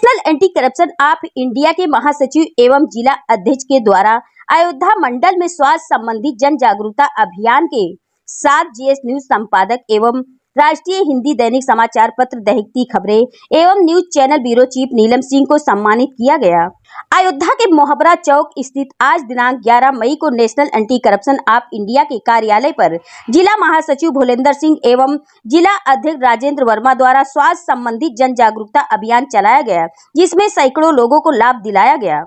National anti corruption of India के महासचिव एवं जिला अध्यक्ष के द्वारा अयोध्या मंडल में स्वास्थ्य संबंधी जन जागरूकता अभियान के साथ जीएस न्यूज संपादक एवं राष्ट्रीय हिंदी दैनिक समाचार पत्र दहकती खबरें एवं न्यूज चैनल ब्यूरो चीफ नीलम सिंह को सम्मानित किया गया। अयोध्या के मोहबरा चौक स्थित आज दिनांक 11 मई को national anti corruption of India के कार्यालय पर जिला महासचिव भोलेंद्र सिंह एवं जिला अध्यक्ष राजेंद्र वर्मा द्वारा स्वास्थ्य संबंधी जन जागरूकता अभियान चलाया गया, जिसमें सैकड़ों लोगों को लाभ दिलाया गया।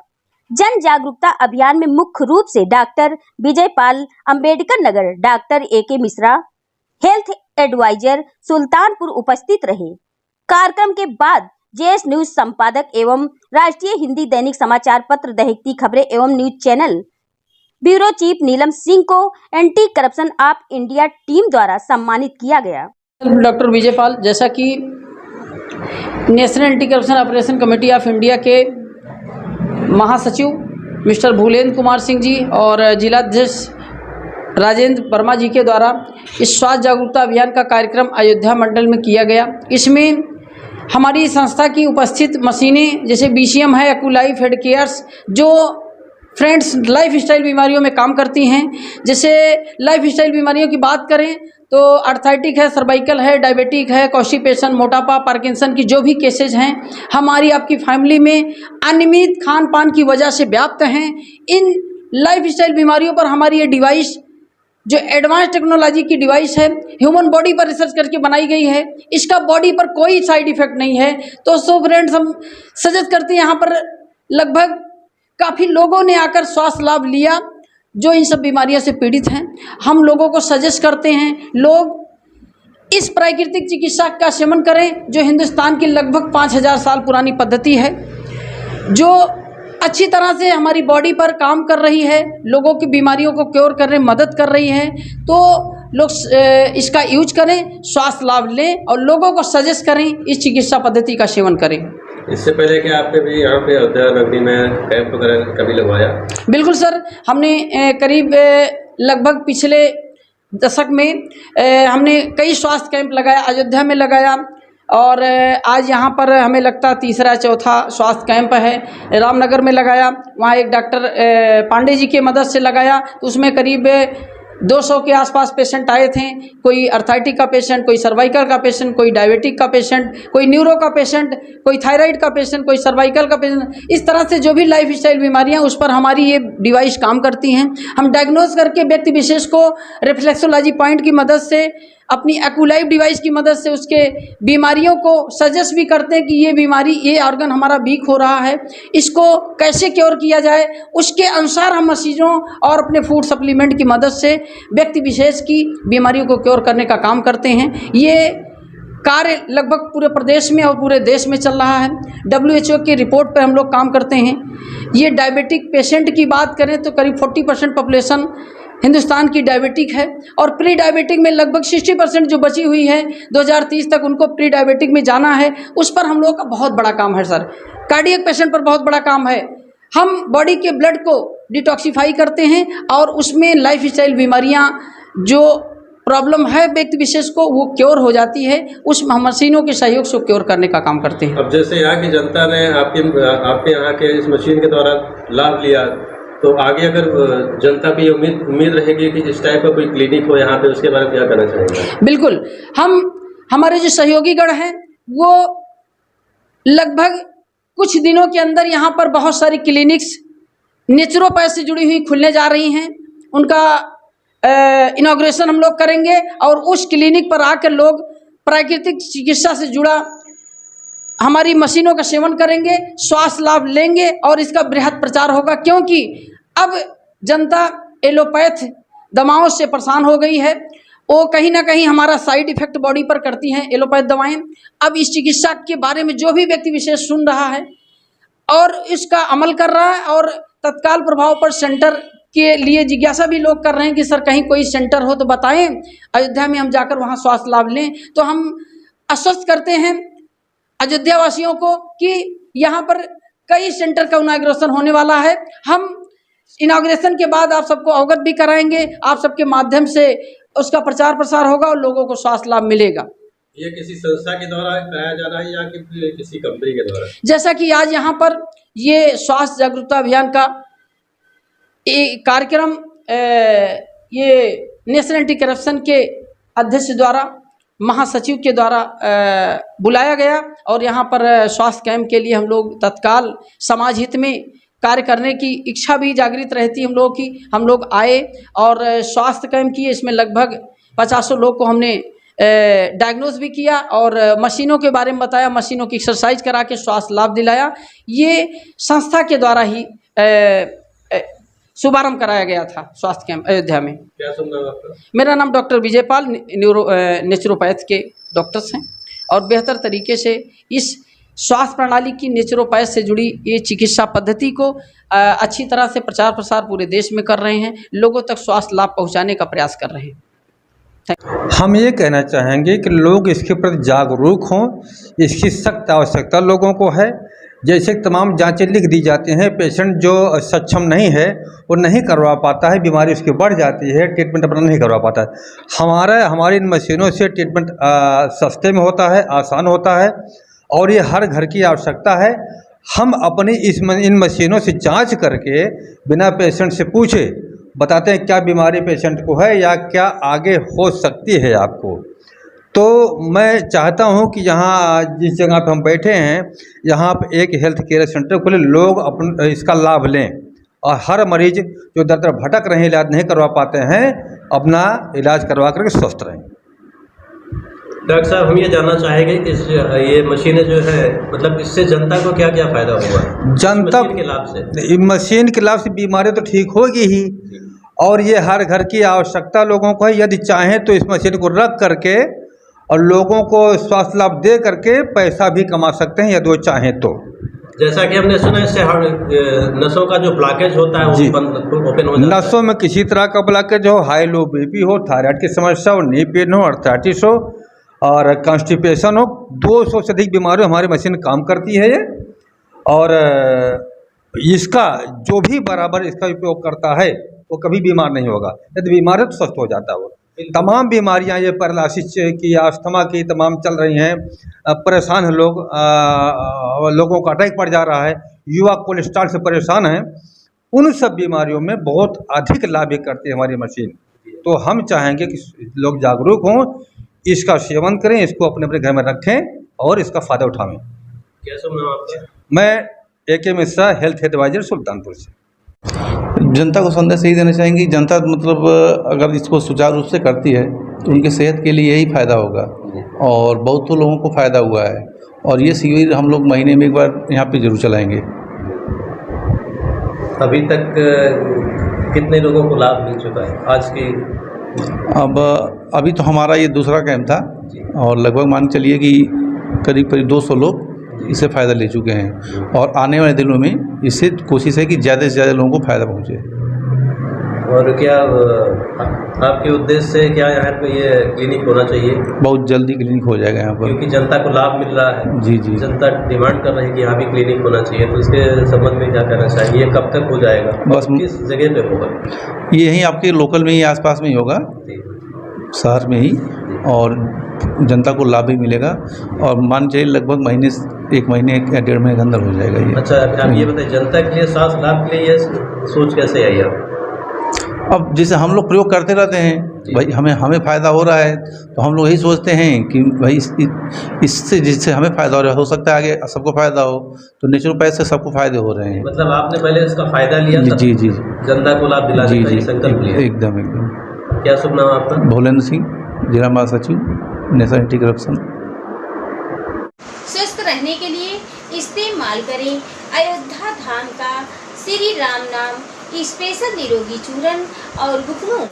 जन जागरूकता अभियान में मुख्य रूप से doctor Vijay Pal Ambedkar Nagar, doctor AK Mishra, health adviser Sultanpur उपस्थित रहे। कार्यक्रम के बाद जेएस न्यूज संपादक एवं राष्ट्रीय हिंदी दैनिक समाचार पत्र दहकती खबरें एवं न्यूज चैनल ब्यूरो चीफ नीलम सिंह को anti corruption of India team द्वारा सम्मानित किया गया। डॉक्टर विजय पाल, जैसा कि national anti corruption operation committee of India के महासचिव मिस्टर भूलेंद्र कुमार सिंह जी और जिलाध्यक्ष राजेंद्र वर्मा जी के द्वारा इस स्वास्थ्य जागरूकता अभियान का कार्यक्रम अयोध्या मंडल में किया गया। इसमें हमारी संस्था की उपस्थित मशीनें जैसे BCM है, एक्यूलाइफ, हेड केयर्स, जो फ्रेंड्स लाइफ स्टाइल बीमारियों में काम करती हैं। जैसे लाइफ स्टाइल बीमारियों की बात करें तो आर्थराइटिक है, सर्वाइकल है, डायबिटिक है, कॉन्स्टिपेशन, मोटापा, पार्किंसन की जो भी केसेज हैं हमारी आपकी फैमिली में अनियमित खान पान की वजह से व्याप्त हैं। इन लाइफ स्टाइल बीमारियों पर हमारी ये डिवाइस जो एडवांस टेक्नोलॉजी की डिवाइस है, ह्यूमन बॉडी पर रिसर्च करके बनाई गई है। इसका बॉडी पर कोई साइड इफेक्ट नहीं है। तो सो फ्रेंड्स, हम सजेस्ट करते हैं, यहाँ पर लगभग काफ़ी लोगों ने आकर स्वास्थ्य लाभ लिया जो इन सब बीमारियों से पीड़ित हैं। हम लोगों को सजेस्ट करते हैं लोग इस प्राकृतिक चिकित्सा का सेवन करें जो हिंदुस्तान की लगभग 5000 साल पुरानी पद्धति है, जो अच्छी तरह से हमारी बॉडी पर काम कर रही है, लोगों की बीमारियों को क्योर करने में मदद कर रही है। तो लोग इसका यूज करें, स्वास्थ्य लाभ लें और लोगों को सजेस्ट करें इस चिकित्सा पद्धति का सेवन करें। इससे पहले क्या आपने भी यहाँ पे अयोध्या नगरी में कैंप वगैरह कभी लगवाया? बिल्कुल सर, हमने करीब लगभग पिछले दशक में हमने कई स्वास्थ्य कैंप लगाया, अयोध्या में लगाया और आज यहाँ पर हमें लगता है तीसरा चौथा स्वास्थ्य कैंप है। रामनगर में लगाया, वहाँ एक डॉक्टर पांडे जी के मदद से लगाया, तो उसमें करीब 200 के आसपास पेशेंट आए थे। कोई अर्थराइटिक का पेशेंट, कोई सर्वाइकल का पेशेंट, कोई डायबिटिक का पेशेंट, कोई न्यूरो का पेशेंट, कोई थायराइड का पेशेंट, कोई सर्वाइकल का पेशेंट। इस तरह से जो भी लाइफ स्टाइल बीमारियां उस पर हमारी ये डिवाइस काम करती हैं। हम डायग्नोज करके व्यक्ति विशेष को रिफ्लेक्सोलॉजी पॉइंट की मदद से, अपनी एक्यूलाइफ डिवाइस की मदद से उसके बीमारियों को सजेस्ट भी करते हैं कि ये बीमारी, ये ऑर्गन हमारा वीक हो रहा है, इसको कैसे क्योर किया जाए। उसके अनुसार हम मशीनों और अपने फूड सप्लीमेंट की मदद से व्यक्ति विशेष की बीमारियों को क्योर करने का काम करते हैं। ये कार्य लगभग पूरे प्रदेश में और पूरे देश में चल रहा है। WHO की रिपोर्ट पर हम लोग काम करते हैं। ये डायबिटिक पेशेंट की बात करें तो करीब 40% पॉपुलेशन हिंदुस्तान की डायबिटिक है और प्री डायबिटिक में लगभग 60% जो बची हुई है 2030 तक उनको प्री डायबिटिक में जाना है। उस पर हम लोग का बहुत बड़ा काम है सर। कार्डियक पेशेंट पर बहुत बड़ा काम है। हम बॉडी के ब्लड को डिटॉक्सिफाई करते हैं और उसमें लाइफ स्टाइल बीमारियाँ जो प्रॉब्लम है व्यक्ति विशेष को वो क्योर हो जाती है। उस मशीनों के सहयोग से क्योर करने का काम करते हैं। अब जैसे यहाँ की जनता ने आपके यहाँ के इस मशीन के द्वारा लाभ लिया, तो आगे अगर जनता की उम्मीद रहेगी कि इस टाइप का कोई क्लिनिक हो यहाँ पे, उसके बारे में क्या करना चाहेंगे? बिल्कुल, हमारे जो सहयोगीगण हैं वो लगभग कुछ दिनों के अंदर यहाँ पर बहुत सारी क्लिनिक्स नेचुरोपैथ से जुड़ी हुई खुलने जा रही हैं। उनका इनॉग्रेशन हम लोग करेंगे और उस क्लिनिक पर आकर लोग प्राकृतिक चिकित्सा से जुड़ा हमारी मशीनों का सेवन करेंगे, स्वास्थ्य लाभ लेंगे और इसका बृहद प्रचार होगा। क्योंकि अब जनता एलोपैथ दवाओं से परेशान हो गई है। वो कहीं ना कहीं हमारा साइड इफेक्ट बॉडी पर करती हैं एलोपैथ दवाएं। अब इस चिकित्सा के बारे में जो भी व्यक्ति विशेष सुन रहा है और इसका अमल कर रहा है और तत्काल प्रभाव पर सेंटर के लिए जिज्ञासा भी लोग कर रहे हैं कि सर कहीं कोई सेंटर हो तो बताएं, अयोध्या में हम जाकर वहाँ स्वास्थ्य लाभ लें। तो हम आश्वस्त करते हैं अयोध्या वासियों को कि यहाँ पर कई सेंटर का इनॉग्रेशन होने वाला है। हम इनॉग्रेशन के बाद आप सबको अवगत भी कराएंगे, आप सबके माध्यम से उसका प्रचार प्रसार होगा और लोगों को स्वास्थ्य लाभ मिलेगा। ये किसी संस्था के द्वारा कराया जा रहा है या कि किसी कंपनी के द्वारा? जैसा कि आज यहाँ पर ये स्वास्थ्य जागरूकता अभियान का एक कार्यक्रम ये नेशनल एंटी करप्शन के अध्यक्ष द्वारा, महासचिव के द्वारा बुलाया गया और यहाँ पर स्वास्थ्य कैंप के लिए हम लोग तत्काल समाज हित में कार्य करने की इच्छा भी जागृत रहती है हम लोगों की। हम लोग आए और स्वास्थ्य कैंप किए, इसमें लगभग 50 लोग को हमने डायग्नोज भी किया और मशीनों के बारे में बताया, मशीनों की एक्सरसाइज करा के स्वास्थ्य लाभ दिलाया। ये संस्था के द्वारा ही शुभारंभ कराया गया था स्वास्थ्य कैंप अयोध्या में। क्या सुन रहा आपका? मेरा नाम डॉक्टर विजयपाल, नेचुरोपैथ के डॉक्टर्स हैं और बेहतर तरीके से इस स्वास्थ्य प्रणाली की नेचुरोपैथ से जुड़ी ये चिकित्सा पद्धति को अच्छी तरह से प्रचार प्रसार पूरे देश में कर रहे हैं, लोगों तक स्वास्थ्य लाभ पहुंचाने का प्रयास कर रहे हैं। हम ये कहना चाहेंगे कि लोग इसके प्रति जागरूक हों, इसकी सख्त आवश्यकता लोगों को है। जैसे तमाम जांचें लिख दी जाती हैं, पेशेंट जो सक्षम नहीं है वो नहीं करवा पाता है, बीमारी उसकी बढ़ जाती है, ट्रीटमेंट अपना नहीं करवा पाता है। हमारी इन मशीनों से ट्रीटमेंट सस्ते में होता है, आसान होता है और ये हर घर की आवश्यकता है। हम अपनी इन मशीनों से जांच करके बिना पेशेंट से पूछे बताते हैं क्या बीमारी पेशेंट को है या क्या आगे हो सकती है आपको। तो मैं चाहता हूं कि यहाँ जिस जगह पे हम बैठे हैं यहाँ पे एक हेल्थ केयर सेंटर खोले, लोग इसका लाभ लें और हर मरीज जो दर दर भटक रहे हैं, इलाज नहीं करवा पाते हैं, अपना इलाज करवा करके स्वस्थ रहें। डॉक्टर साहब, हम ये जानना चाहेंगे कि ये मशीनें जो है मतलब इससे जनता को क्या क्या फायदा होगा? जनता के लाभ से, मशीन के लाभ से बीमारी तो ठीक होगी ही और ये हर घर की आवश्यकता लोगों को है। यदि चाहें तो इस मशीन को रख करके और लोगों को स्वास्थ्य लाभ दे करके पैसा भी कमा सकते हैं यदि वो चाहें तो। जैसा कि हमने सुना इससे नसों का जो ब्लॉकेज होता है वो ओपन हो जाता है। नसों में किसी तरह का ब्लॉकेज हो, हाई लो बीपी हो, थायराइड की समस्या हो, नी पेन हो, अर्थराइटिस हो और कॉन्स्टिपेशन हो, 200 से अधिक बीमारियों हमारी मशीन काम करती है ये। और इसका जो भी बराबर इसका उपयोग करता है वो कभी बीमार नहीं होगा, यदि बीमार है तो स्वस्थ हो जाता है वो। तमाम बीमारियां ये पैरालिसिस की, अस्थमा की तमाम चल रही हैं, परेशान हैं लोग, लोगों को अटैक पड़ जा रहा है, युवा कोलेस्ट्रॉल से परेशान हैं, उन सब बीमारियों में बहुत अधिक लाभ करती है हमारी मशीन। तो हम चाहेंगे कि लोग जागरूक हों, इसका सेवन करें, इसको अपने अपने घर में रखें और इसका फ़ायदा उठाएं। क्या सुनना आपका? मैं AK Mishra, health adviser, Sultanpur से। जनता को संदेश यही देना चाहेंगे, जनता मतलब अगर इसको सुचारू रूप से करती है तो उनके सेहत के लिए यही फ़ायदा होगा और बहुत तो लोगों को फ़ायदा हुआ है। और ये शिविर हम लोग महीने में एक बार यहाँ पे जरूर चलाएंगे। अभी तक कितने लोगों को लाभ मिल चुका है आज की? अभी तो हमारा ये दूसरा कैंप था और लगभग मान चलिए कि करीब 200 लोग इससे फ़ायदा ले चुके हैं और आने वाले दिनों में इससे कोशिश है कि ज़्यादा से ज़्यादा लोगों को फ़ायदा पहुँचे। और क्या आपके उद्देश्य से क्या यहाँ पे ये क्लिनिक होना चाहिए? बहुत जल्दी क्लिनिक हो जाएगा यहाँ पर, क्योंकि जनता को लाभ मिल रहा है। जी जी, जनता डिमांड कर रही है कि यहाँ भी क्लिनिक होना चाहिए, तो इसके संबंध में क्या करना चाहिए? ये कब तक हो जाएगा? बस किस जगह पे होगा? ये यहीं आपके लोकल में ही आसपास में ही होगा, शहर में ही, और जनता को लाभ भी मिलेगा और मान चाहिए लगभग एक महीने या 1.5 महीने के अंदर हो जाएगा ये। अच्छा, आप ये बताइए जनता के लिए स्वास्थ्य लाभ के लिए ये सोच कैसे आई आप? अब जैसे हम लोग प्रयोग करते रहते हैं भाई, हमें फ़ायदा हो रहा है तो हम लोग यही सोचते हैं कि भाई इससे जिससे हमें फ़ायदा हो रहा है, हो सकता है आगे सबको फ़ायदा हो, तो नेचुरोपैथ से सबको फ़ायदे हो रहे हैं। मतलब आपने पहले इसका फ़ायदा लिया था? जी जी, जनता को लाभ दिलाने का संकल्प लिया? एकदम एकदम। क्या शुभ नाम आपका? भोलेंद्र सिंह, जिला महासचिव, नेशनल एंटी करप्शन। स्वस्थ रहने के लिए इस्तेमाल करें अयोध्या धाम का श्री राम नाम स्पेशल निरोगी चूर्ण और घुटनों